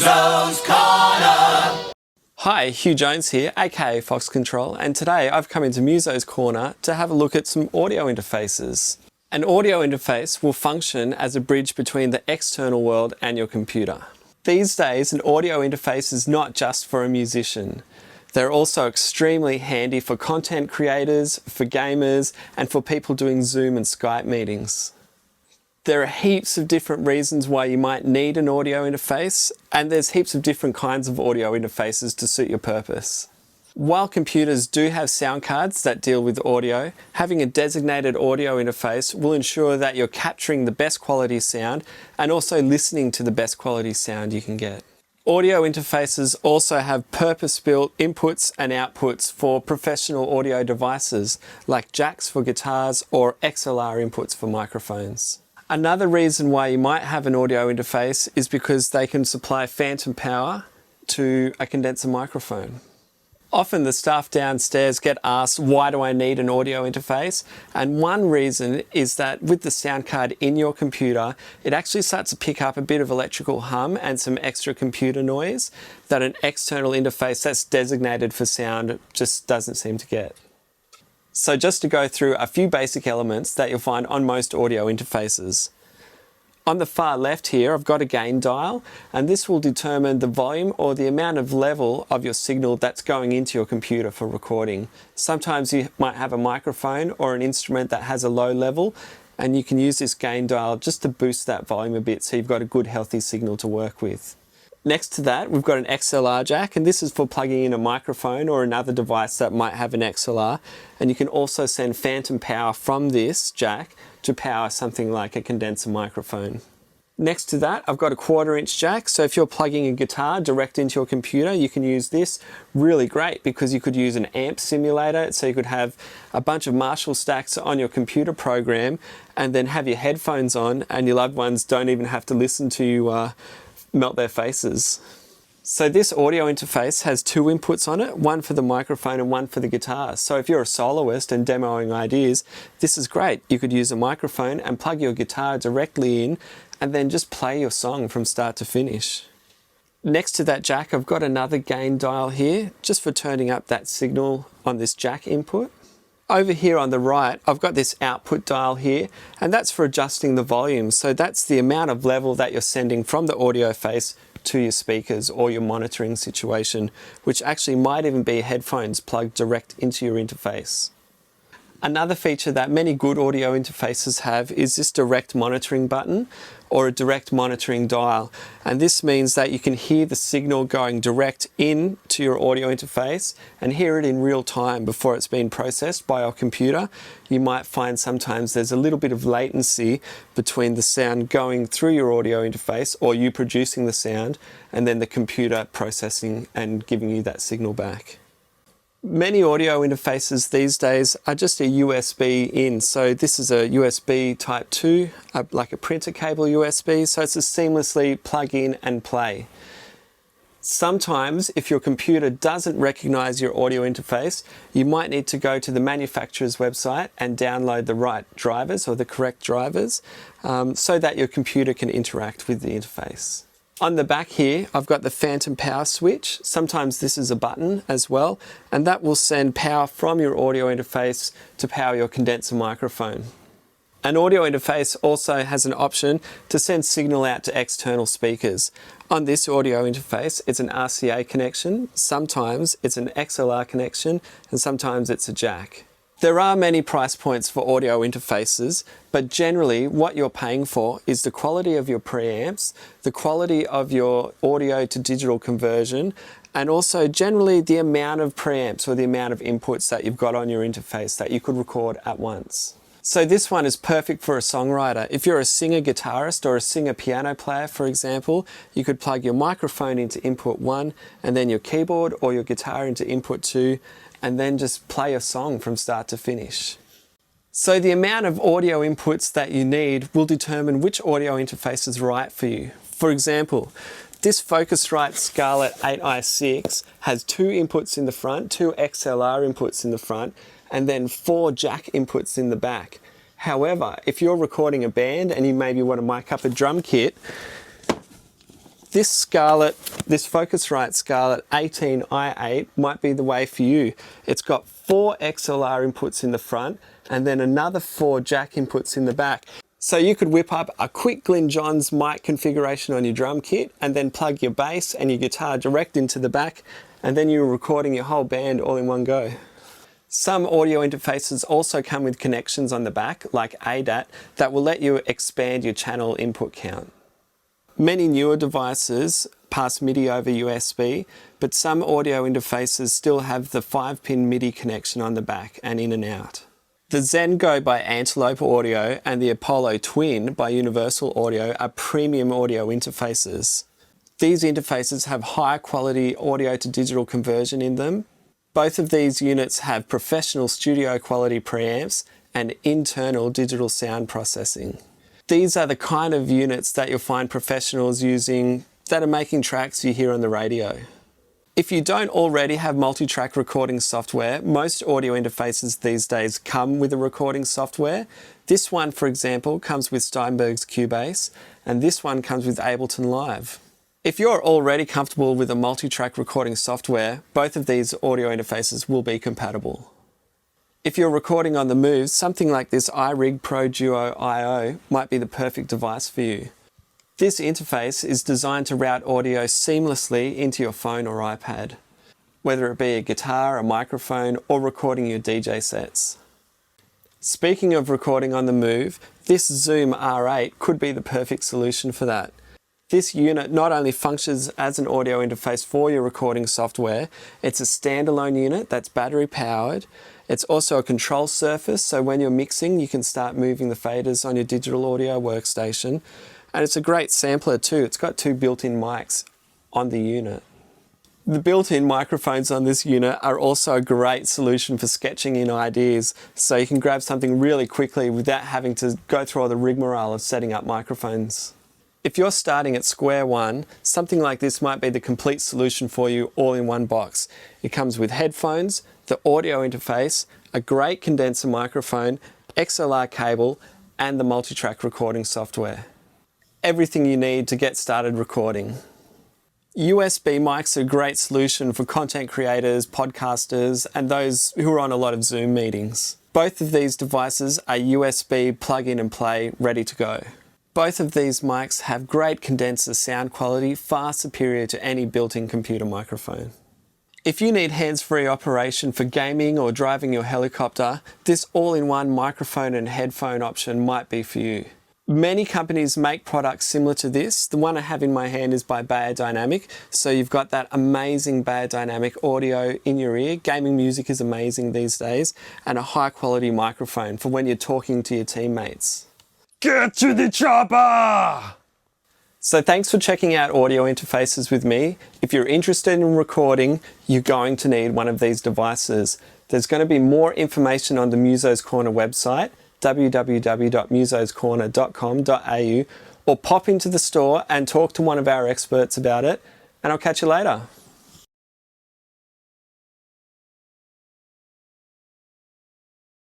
Muso's Corner. Hi, Hugh Jones here, aka Fox Control, and today I've come into Muso's Corner to have a look at some audio interfaces. An audio interface will function as a bridge between the external world and your computer. These days, an audio interface is not just for a musician. They're also extremely handy for content creators, for gamers, and for people doing Zoom and Skype meetings. There are heaps of different reasons why you might need an audio interface, and there's heaps of different kinds of audio interfaces to suit your purpose. While computers do have sound cards that deal with audio, having a designated audio interface will ensure that you're capturing the best quality sound and also listening to the best quality sound you can get. Audio interfaces also have purpose-built inputs and outputs for professional audio devices like jacks for guitars or XLR inputs for microphones. Another reason why you might have an audio interface is because they can supply phantom power to a condenser microphone. Often the staff downstairs get asked, why do I need an audio interface? And one reason is that with the sound card in your computer, it actually starts to pick up a bit of electrical hum and some extra computer noise that an external interface that's designated for sound just doesn't seem to get. So just to go through a few basic elements that you'll find on most audio interfaces. On the far left here, I've got a gain dial, and this will determine the volume or the amount of level of your signal that's going into your computer for recording. Sometimes you might have a microphone or an instrument that has a low level, and you can use this gain dial just to boost that volume a bit so you've got a good healthy signal to work with. Next to that, we've got an XLR jack, and this is for plugging in a microphone or another device that might have an XLR. And you can also send phantom power from this jack to power something like a condenser microphone. Next to that, I've got a 1/4-inch jack. So if you're plugging a guitar direct into your computer, you can use this really great because you could use an amp simulator. So you could have a bunch of Marshall stacks on your computer program and then have your headphones on, and your loved ones don't even have to listen to you melt their faces. So this audio interface has two inputs on it, one for the microphone and one for the guitar. So if you're a soloist and demoing ideas, this is great. You could use a microphone and plug your guitar directly in and then just play your song from start to finish. Next to that jack, I've got another gain dial here, just for turning up that signal on this jack input. Over here on the right, I've got this output dial here, and that's for adjusting the volume. So that's the amount of level that you're sending from the audio face to your speakers or your monitoring situation, which actually might even be headphones plugged direct into your interface. Another feature that many good audio interfaces have is this direct monitoring button or a direct monitoring dial. And this means that you can hear the signal going direct in to your audio interface and hear it in real time before it's been processed by your computer. You might find sometimes there's a little bit of latency between the sound going through your audio interface or you producing the sound and then the computer processing and giving you that signal back. Many audio interfaces these days are just a USB in. So this is a USB type 2, like a printer cable USB. So it's a seamlessly plug in and play. Sometimes if your computer doesn't recognize your audio interface, you might need to go to the manufacturer's website and download the right drivers or the correct drivers so that your computer can interact with the interface. On the back here, I've got the phantom power switch. Sometimes this is a button as well, and that will send power from your audio interface to power your condenser microphone. An audio interface also has an option to send signal out to external speakers. On this audio interface, it's an RCA connection, sometimes it's an XLR connection, and sometimes it's a jack. There are many price points for audio interfaces, but generally what you're paying for is the quality of your preamps, the quality of your audio to digital conversion, and also generally the amount of preamps or the amount of inputs that you've got on your interface that you could record at once. So this one is perfect for a songwriter. If you're a singer-guitarist or a singer-piano player, for example, you could plug your microphone into input 1 and then your keyboard or your guitar into input 2 and then just play a song from start to finish. So the amount of audio inputs that you need will determine which audio interface is right for you. For example, this Focusrite Scarlett 8i6 has 2 inputs in the front, 2 XLR inputs in the front, and then 4 jack inputs in the back. However, if you're recording a band and you maybe want to mic up a drum kit, This Focusrite Scarlett 18i8 might be the way for you. It's got 4 XLR inputs in the front and then another 4 jack inputs in the back. So you could whip up a quick Glyn Johns mic configuration on your drum kit and then plug your bass and your guitar direct into the back, and then you're recording your whole band all in one go. Some audio interfaces also come with connections on the back, like ADAT, that will let you expand your channel input count. Many newer devices pass MIDI over USB, but some audio interfaces still have the 5-pin MIDI connection on the back and in and out. The Zen Go by Antelope Audio and the Apollo Twin by Universal Audio are premium audio interfaces. These interfaces have high quality audio to digital conversion in them. Both of these units have professional studio quality preamps and internal digital sound processing. These are the kind of units that you'll find professionals using that are making tracks you hear on the radio. If you don't already have multi-track recording software, most audio interfaces these days come with a recording software. This one, for example, comes with Steinberg's Cubase, and this one comes with Ableton Live. If you're already comfortable with a multi-track recording software, both of these audio interfaces will be compatible. If you're recording on the move, something like this iRig Pro Duo I/O might be the perfect device for you. This interface is designed to route audio seamlessly into your phone or iPad, whether it be a guitar, a microphone, or recording your DJ sets. Speaking of recording on the move, this Zoom R8 could be the perfect solution for that. This unit not only functions as an audio interface for your recording software, it's a standalone unit that's battery powered. It's also a control surface, so when you're mixing, you can start moving the faders on your digital audio workstation. And it's a great sampler too. It's got 2 built-in mics on the unit. The built-in microphones on this unit are also a great solution for sketching in ideas, so you can grab something really quickly without having to go through all the rigmarole of setting up microphones. If you're starting at square one, something like this might be the complete solution for you all in one box. It comes with headphones, the audio interface, a great condenser microphone, XLR cable, and the multi-track recording software. Everything you need to get started recording. USB mics are a great solution for content creators, podcasters, and those who are on a lot of Zoom meetings. Both of these devices are USB plug-in and play, ready to go. Both of these mics have great condenser sound quality, far superior to any built-in computer microphone. If you need hands-free operation for gaming or driving your helicopter, this all-in-one microphone and headphone option might be for you. Many companies make products similar to this. The one I have in my hand is by Beyerdynamic, so you've got that amazing Beyerdynamic audio in your ear. Gaming music is amazing these days, and a high-quality microphone for when you're talking to your teammates. Get to the chopper! So thanks for checking out audio interfaces with me. If you're interested in recording, you're going to need one of these devices. There's going to be more information on the Muso's Corner website, www.musoscorner.com.au, or pop into the store and talk to one of our experts about it, and I'll catch you later.